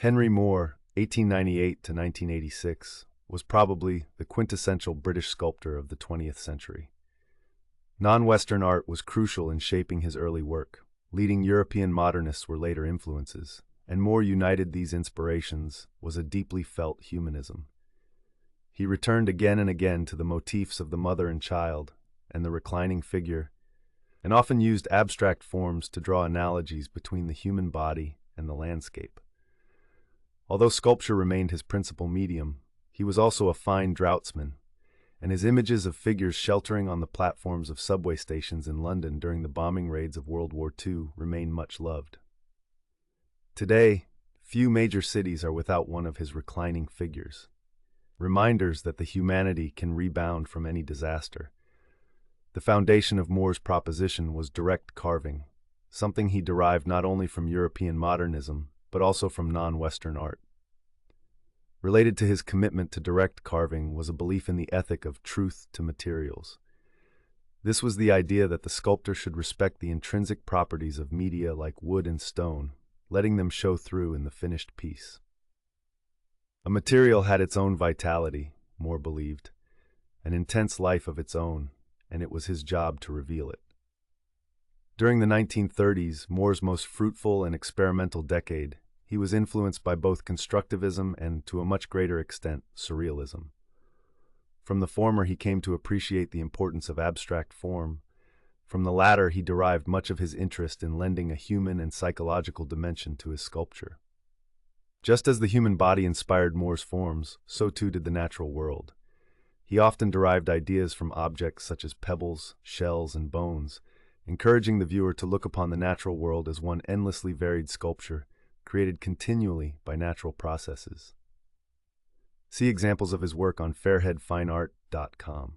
Henry Moore, 1898 to 1986, was probably the quintessential British sculptor of the 20th century. Non-Western art was crucial in shaping his early work. Leading European modernists were later influences, and Moore united these inspirations was a deeply felt humanism. He returned again and again to the motifs of the mother and child and the reclining figure, and often used abstract forms to draw analogies between the human body and the landscape. Although sculpture remained his principal medium, he was also a fine draughtsman, and his images of figures sheltering on the platforms of subway stations in London during the bombing raids of World War II remain much loved. Today, few major cities are without one of his reclining figures, reminders that the humanity can rebound from any disaster. The foundation of Moore's proposition was direct carving, something he derived not only from European modernism, but also from non-Western art. Related to his commitment to direct carving was a belief in the ethic of truth to materials. This was the idea that the sculptor should respect the intrinsic properties of media like wood and stone, letting them show through in the finished piece. A material had its own vitality, Moore believed, an intense life of its own, and it was his job to reveal it. During the 1930s, Moore's most fruitful and experimental decade, he was influenced by both constructivism and, to a much greater extent, surrealism. From the former, he came to appreciate the importance of abstract form. From the latter, he derived much of his interest in lending a human and psychological dimension to his sculpture. Just as the human body inspired Moore's forms, so too did the natural world. He often derived ideas from objects such as pebbles, shells, and bones, encouraging the viewer to look upon the natural world as one endlessly varied sculpture, created continually by natural processes. See examples of his work on fairheadfineart.com.